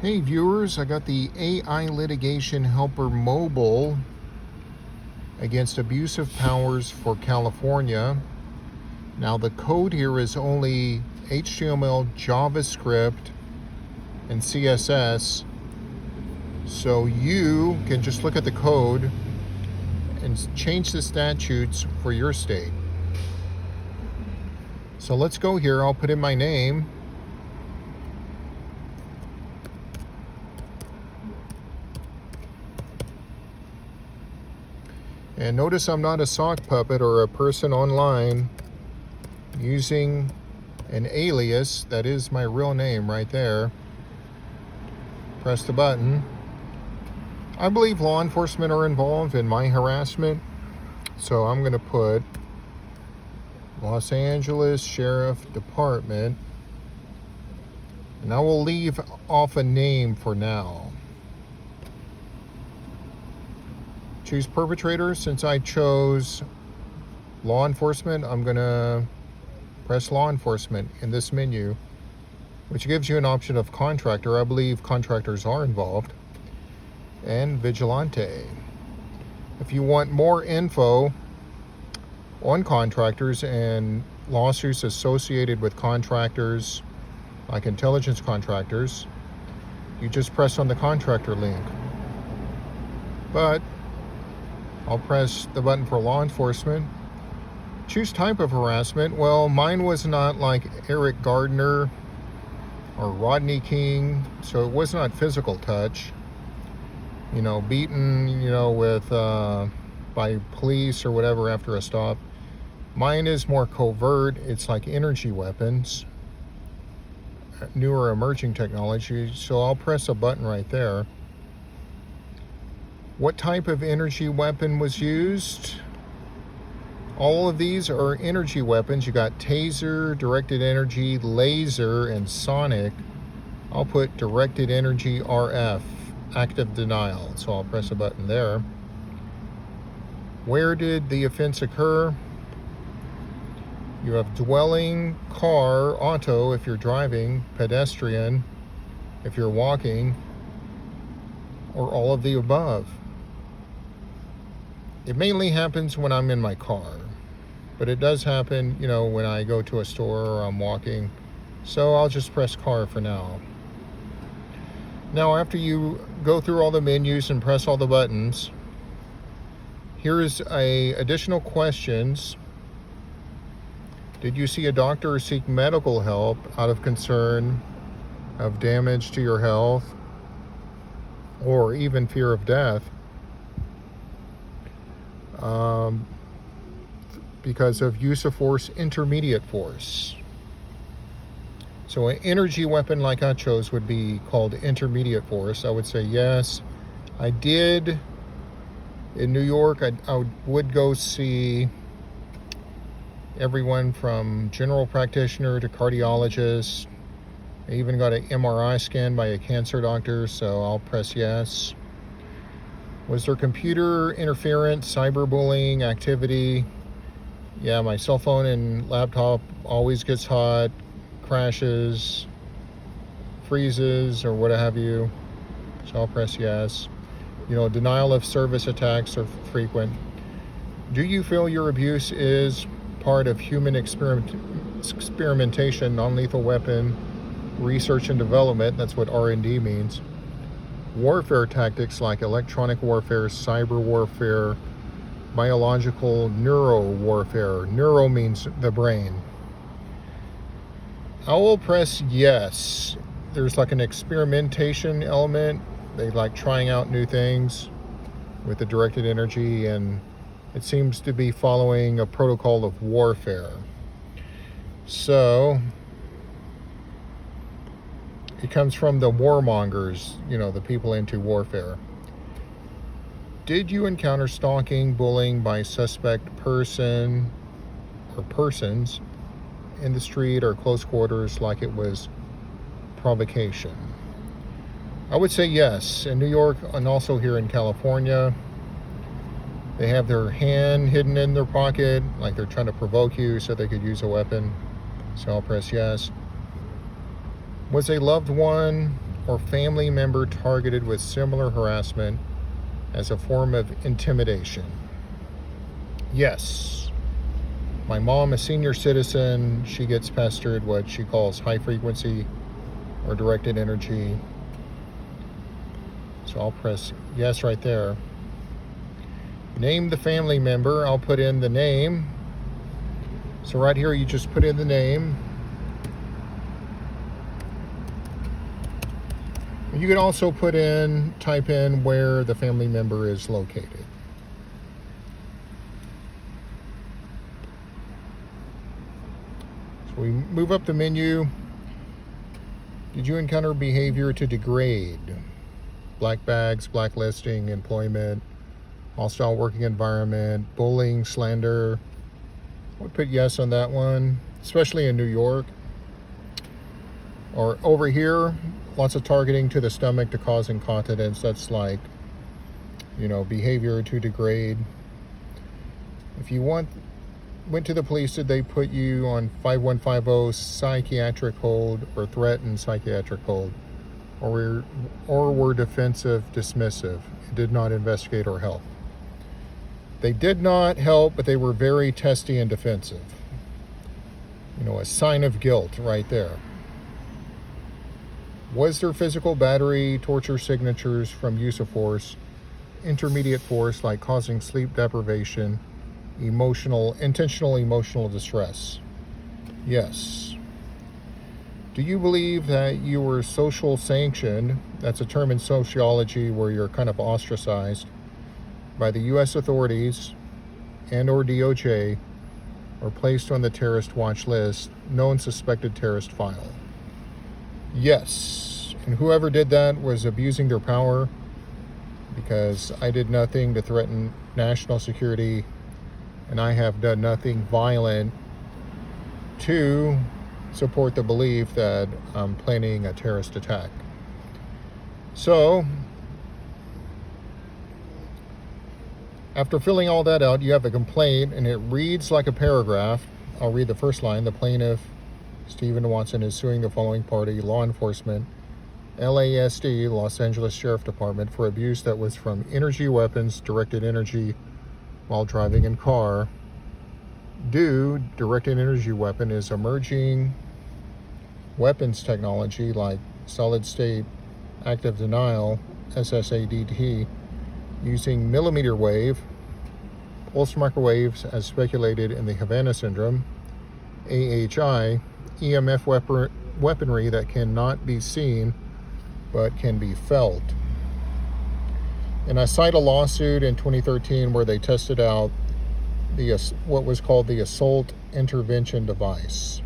Hey viewers, I got the AI Litigation Helper mobile against abusive powers for California. Now the code here is only HTML, JavaScript, and CSS. So you can just look at the code and change the statutes for your state. So let's go here. I'll put in my name. And notice I'm not a sock puppet or a person online using an alias. That is my real name right there. Press the button. I believe law enforcement are involved in my harassment, so I'm going to put Los Angeles Sheriff Department, and I will leave off a name for now. Choose perpetrator. Since I chose law enforcement, I'm going to press law enforcement in this menu, which gives you an option of contractor. I believe contractors are involved. And vigilante. If you want more info on contractors and lawsuits associated with contractors, like intelligence contractors, you just press on the contractor link. But I'll press the button for law enforcement. Choose type of harassment. Well, mine was not like Eric Gardner or Rodney King, so it was not physical touch. Beaten, with by police or whatever after a stop. Mine is more covert. It's like energy weapons, newer emerging technology. So I'll press a button right there. What type of energy weapon was used? All of these are energy weapons. You got taser, directed energy, laser, and sonic. I'll put directed energy RF, active denial. So I'll press a button there. Where did the offense occur? You have dwelling, car, auto if you're driving, pedestrian if you're walking, or all of the above. It mainly happens when I'm in my car, but it does happen, when I go to a store or I'm walking. So I'll just press car for now. Now, after you go through all the menus and press all the buttons, here's additional questions. Did you see a doctor or seek medical help out of concern of damage to your health or even fear of death? Because of use of force, intermediate force. So an energy weapon like I chose would be called intermediate force. I would say yes. I did in New York. I would go see everyone from general practitioner to cardiologist. I even got an MRI scan by a cancer doctor, so I'll press yes. Was there computer interference, cyberbullying activity? Yeah, my cell phone and laptop always gets hot, crashes, freezes, or what have you. So I'll press yes. Denial of service attacks are frequent. Do you feel your abuse is part of human experimentation, non-lethal weapon, research and development? That's what R&D means. Warfare tactics like electronic warfare, cyber warfare, biological neuro warfare. Neuro means the brain. I will press yes. There's like an experimentation element. They like trying out new things with the directed energy, and it seems to be following a protocol of warfare. So it comes from the warmongers, the people into warfare. Did you encounter stalking, bullying by suspect person or persons in the street or close quarters like it was provocation? I would say yes. In New York and also here in California, they have their hand hidden in their pocket, like they're trying to provoke you so they could use a weapon. So I'll press yes. Was a loved one or family member targeted with similar harassment as a form of intimidation. Yes. My mom, a senior citizen, she gets pestered what she calls high frequency or directed energy. So I'll press yes right there. Name the family member. I'll put in the name. So right here, you just put in the name. You can also type in where the family member is located. So we move up the menu. Did you encounter behavior to degrade? Black bags, blacklisting, employment, hostile working environment, bullying, slander. I would put yes on that one, especially in New York. Or over here, lots of targeting to the stomach to cause incontinence. That's like, behavior to degrade. If you went to the police, did they put you on 5150 psychiatric hold or threatened psychiatric hold? Or were defensive, dismissive, and did not investigate or help? They did not help, but they were very testy and defensive. A sign of guilt right there. Was there physical battery, torture signatures from use of force, intermediate force like causing sleep deprivation, intentional emotional distress? Yes. Do you believe that you were social sanctioned? That's a term in sociology where you're kind of ostracized by the U.S. authorities and or DOJ, or placed on the terrorist watch list, known suspected terrorist file? Yes. And whoever did that was abusing their power, because I did nothing to threaten national security, and I have done nothing violent to support the belief that I'm planning a terrorist attack. So, after filling all that out, you have a complaint, and it reads like a paragraph. I'll read the first line. The plaintiff, Stephen Watson, is suing the following party: law enforcement, LASD, Los Angeles Sheriff Department, for abuse that was from energy weapons, directed energy while driving in car. Directed energy weapon is emerging weapons technology like solid state active denial, SSADT, using millimeter wave, pulse microwaves as speculated in the Havana Syndrome, AHI, EMF weaponry that cannot be seen but can be felt. And I cite a lawsuit in 2013 where they tested out what was called the assault intervention device.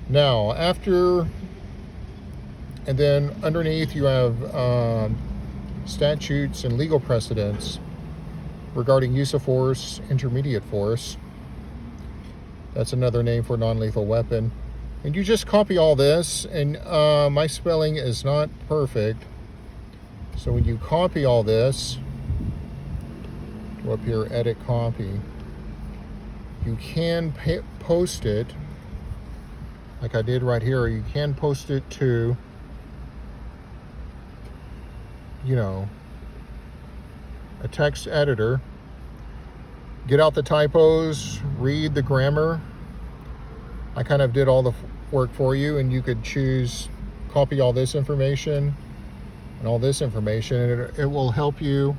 Now, and then underneath you have statutes and legal precedents regarding use of force, intermediate force. That's another name for non-lethal weapon. And you just copy all this, and my spelling is not perfect. So when you copy all this, go up here, edit copy, you can post it, like I did right here. You can post it to, a text editor. Get out the typos, read the grammar. I kind of did all the work for you, and you could choose copy all this information and all this information, and it will help you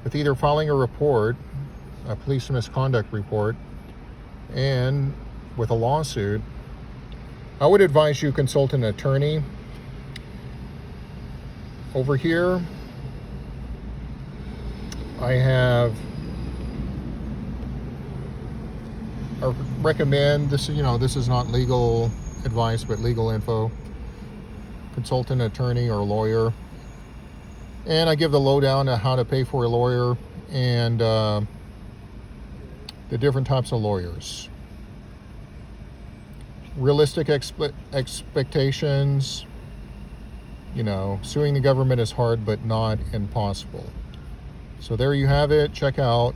with either filing a report, a police misconduct report, and with a lawsuit. I would advise you consult an attorney. Over here, I recommend this. This is not legal advice, but legal info. Consult an attorney or lawyer, and I give the lowdown on how to pay for a lawyer and the different types of lawyers. Realistic expectations. Suing the government is hard, but not impossible. So there you have it. Check out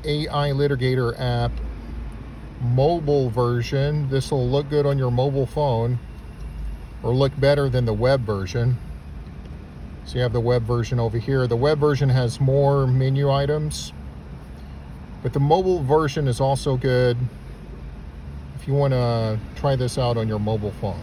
AI Litigator app, mobile version. This will look good on your mobile phone or look better than the web version. So you have the web version over here. The web version has more menu items, but the mobile version is also good if you want to try this out on your mobile phone.